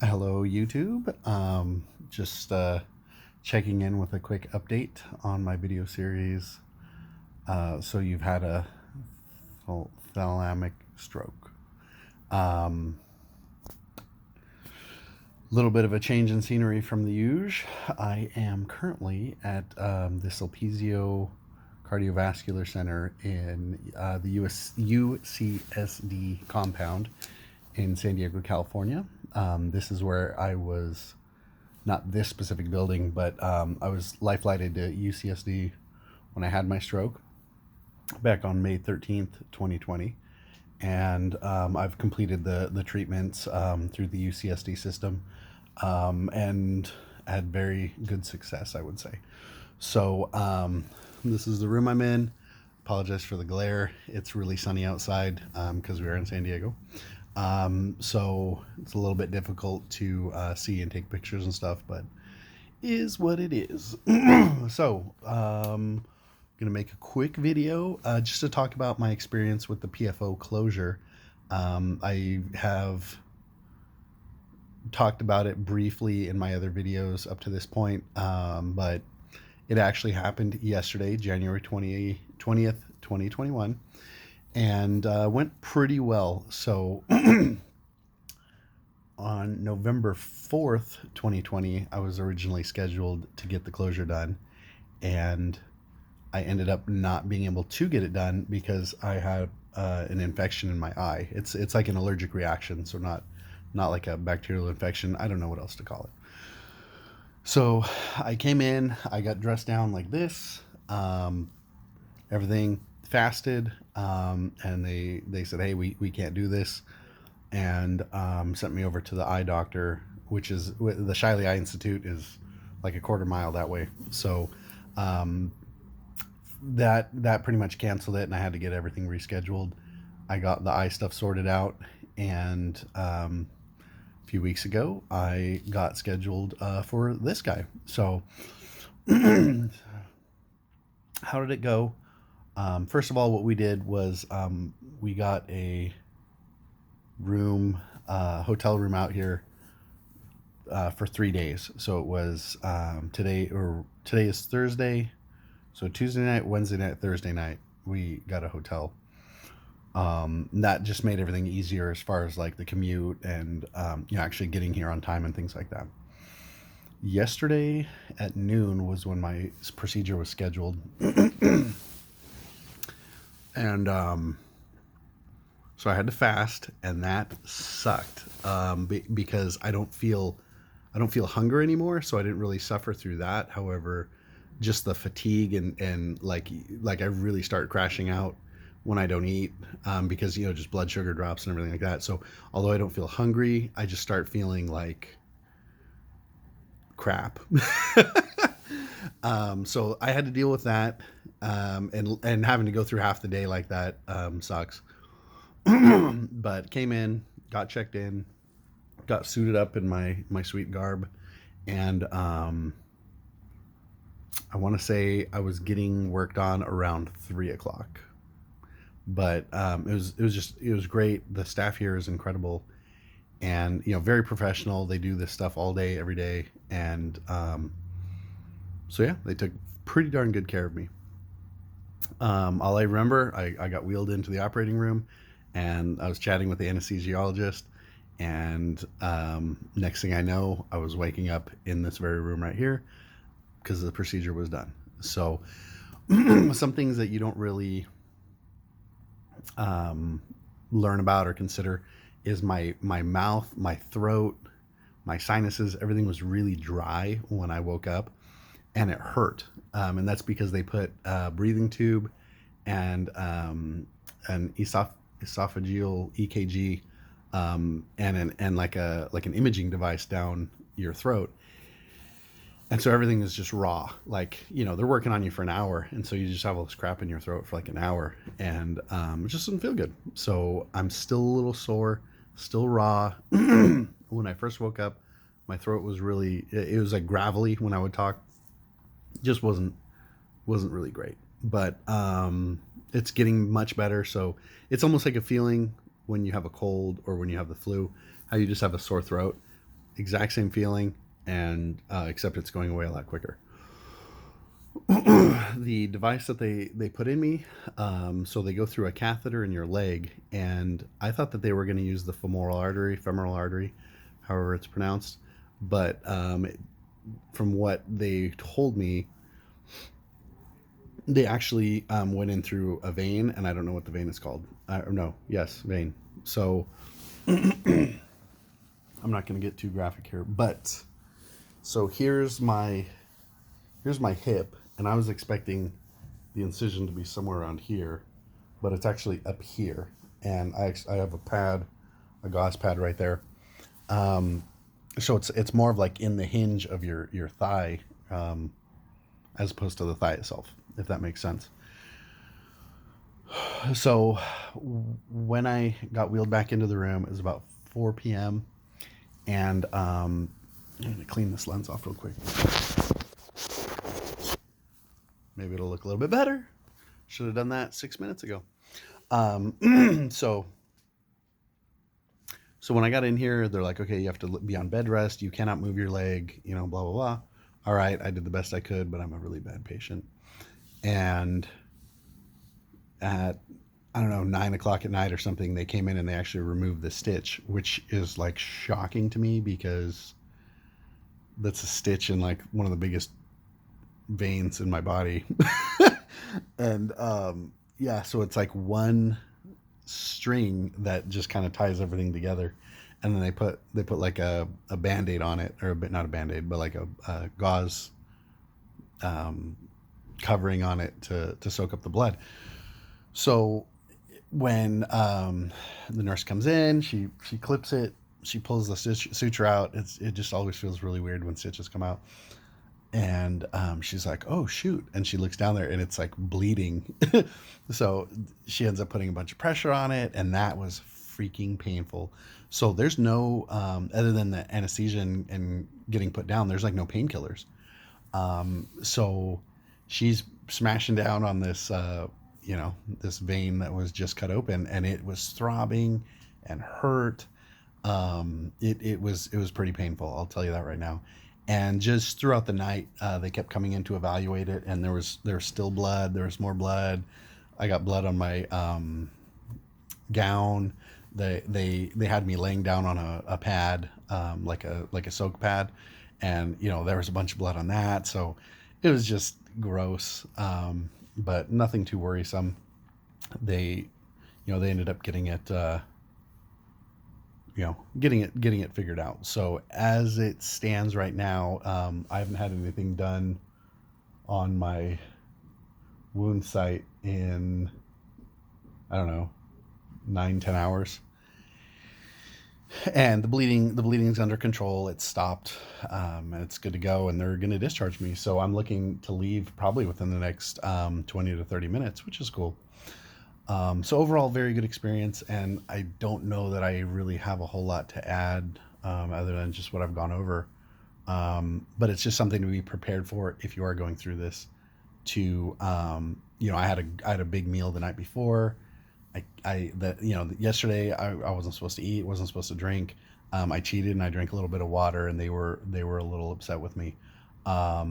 Hello, YouTube. Just checking in with a quick update on my video series. So you've had a thalamic stroke. Little bit of a change in scenery from the usual. I am currently at the Sulpizio Cardiovascular Center in the UCSD compound in San Diego, California. This is where I was, not this specific building, but I was life flighted to UCSD when I had my stroke back on May 13th, 2020. And I've completed the treatments through the UCSD system and had very good success, I would say. So this is the room I'm in. Apologize for the glare. It's really sunny outside because we are in San Diego. So it's a little bit difficult to see and take pictures and stuff, but is what it is. So gonna make a quick video just to talk about my experience with the PFO closure. I have talked about it briefly in my other videos up to this point, but it actually happened yesterday, January 20th, 2021, and went pretty well. So on November 4th, 2020, I was originally scheduled to get the closure done, and I ended up not being able to get it done because I had an infection in my eye. It's like an allergic reaction, so not like a bacterial infection. I don't know what else to call it. So I came in, I got dressed down like this, everything fasted, and they said, hey, we can't do this, and sent me over to the eye doctor, which is the Shiley Eye Institute is like a quarter mile that way. So that pretty much canceled it, and I had to get everything rescheduled. I got the eye stuff sorted out, and a few weeks ago I got scheduled for this guy. So how did it go? First of all, what we did was we got a room, hotel room out here for 3 days. So it was today is Thursday. So Tuesday night, Wednesday night, Thursday night, we got a hotel. That just made everything easier as far as like the commute and actually getting here on time and things like that. Yesterday at noon was when my procedure was scheduled, and so I had to fast, and that sucked because I don't feel hunger anymore, so I didn't really suffer through that. However, just the fatigue and like I really start crashing out when I don't eat because just blood sugar drops and everything like that. So although I don't feel hungry, I just start feeling like crap. So I had to deal with that, and having to go through half the day like that sucks. But came in, got checked in, got suited up in my sweet garb, and I want to say I was getting worked on around 3 o'clock. But it was great. The staff here is incredible, and very professional. They do this stuff all day, every day, and so yeah, they took pretty darn good care of me. All I remember, I got wheeled into the operating room, and I was chatting with the anesthesiologist, and next thing I know, I was waking up in this very room right here because the procedure was done. So some things that you don't really learn about or consider is my mouth, my throat, my sinuses, everything was really dry when I woke up, and it hurt. And that's because they put a breathing tube and an esophageal EKG and like an imaging device down your throat. And so everything is just raw. Like, they're working on you for an hour. And so you just have all this crap in your throat for like an hour. And it just doesn't feel good. So I'm still a little sore, still raw. When I first woke up, my throat was it was like gravelly when I would talk. Just wasn't really great. But it's getting much better. So it's almost like a feeling when you have a cold or when you have the flu. how you just have a sore throat. Exact same feeling, and except it's going away a lot quicker. The device that they put in me, so they go through a catheter in your leg, and I thought that they were going to use the femoral artery, however it's pronounced, but from what they told me, they actually went in through a vein, and I don't know what the vein is called. No, yes, vein. So I'm not going to get too graphic here, but so here's my hip, and I was expecting the incision to be somewhere around here, but it's actually up here, and I have a gauze pad right there. So it's more of like in the hinge of your thigh, as opposed to the thigh itself, if that makes sense. So when I got wheeled back into the room, it was about 4 p.m. And I'm gonna clean this lens off real quick. Maybe it'll look a little bit better. Should have done that 6 minutes ago. So when I got in here, they're like, okay, you have to be on bed rest. You cannot move your leg, blah, blah, blah. All right, I did the best I could, but I'm a really bad patient. And at, I don't know, 9 o'clock at night or something, they came in and they actually removed the stitch, which is like shocking to me because that's a stitch in like one of the biggest veins in my body. And yeah, so it's like one string that just kind of ties everything together, and then they put like a band-aid on it, or a bit, not a band-aid, but like a gauze covering on it to soak up the blood. So when the nurse comes in, she clips it, she pulls the suture out. It just always feels really weird when stitches come out. And she's like, oh shoot, and she looks down there and it's like bleeding. So she ends up putting a bunch of pressure on it, and that was freaking painful. So there's no other than the anesthesia and getting put down, there's like no painkillers. So she's smashing down on this this vein that was just cut open, and it was throbbing and hurt. It was pretty painful, I'll tell you that right now. And just throughout the night, they kept coming in to evaluate it, and there was still blood. There was more blood. I got blood on my gown. They had me laying down on a pad, like a soak pad, and there was a bunch of blood on that. So it was just gross, but nothing too worrisome. They ended up getting it. Getting it figured out. So as it stands right now, I haven't had anything done on my wound site in, I don't know, 9-10 hours, and the bleeding's under control. It's stopped, and it's good to go, and they're going to discharge me. So I'm looking to leave probably within the next 20 to 30 minutes, which is cool. So overall, very good experience, and I don't know that I really have a whole lot to add, other than just what I've gone over. But it's just something to be prepared for if you are going through this. I had a big meal the night before. Yesterday I wasn't supposed to eat, wasn't supposed to drink. I cheated and I drank a little bit of water, and they were a little upset with me. I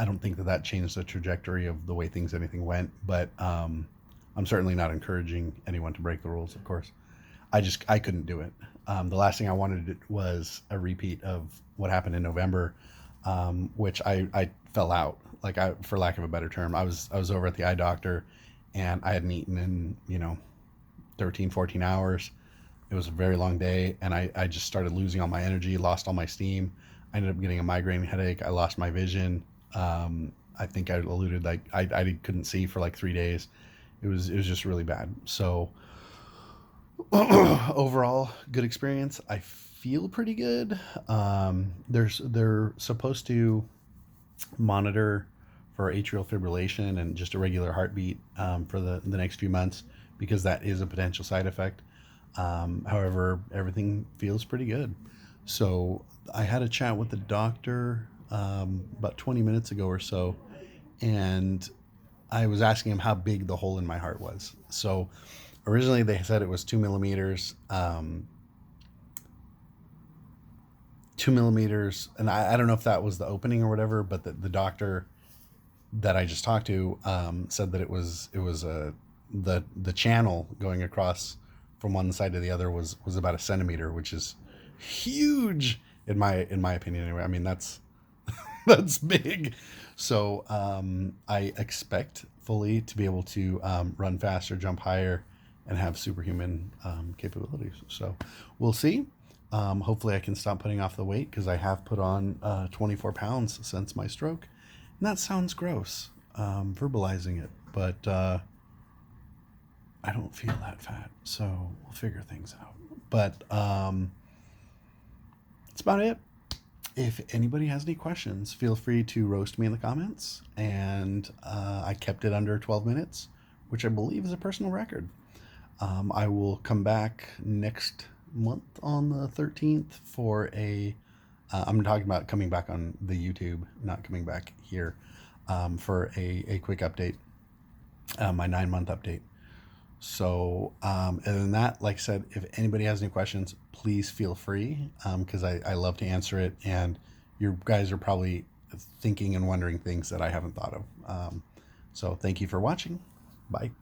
don't think that changed the trajectory of the way anything went, but I'm certainly not encouraging anyone to break the rules, of course. I couldn't do it. The last thing I wanted was a repeat of what happened in November, which I fell out, for lack of a better term. I was over at the eye doctor, and I hadn't eaten in 13, 14 hours. It was a very long day, and I just started losing all my energy, lost all my steam. I ended up getting a migraine headache. I lost my vision. I think I alluded, I couldn't see for like 3 days. It was just really bad. So overall, good experience. I feel pretty good. They're supposed to monitor for atrial fibrillation and just a regular heartbeat, for the next few months, because that is a potential side effect. However, everything feels pretty good. So I had a chat with the doctor about 20 minutes ago or so, and I was asking him how big the hole in my heart was. So originally they said it was 2 millimeters. 2 millimeters, and I don't know if that was the opening or whatever, but the doctor that I just talked to said that the channel going across from one side to the other was about a centimeter, which is huge in my opinion. Anyway, I mean that's that's big. So I expect fully to be able to run faster, jump higher, and have superhuman capabilities. So we'll see. Hopefully, I can stop putting off the weight because I have put on 24 pounds since my stroke. And that sounds gross, verbalizing it, but I don't feel that fat. So we'll figure things out. But that's about it. If anybody has any questions, feel free to roast me in the comments. And I kept it under 12 minutes, which I believe is a personal record. I will come back next month on the 13th for I'm talking about coming back on the YouTube, not coming back here, for a quick update, my 9-month update. So other than that, like I said, if anybody has any questions, please feel free, because I love to answer it, and you guys are probably thinking and wondering things that I haven't thought of. So thank you for watching. Bye.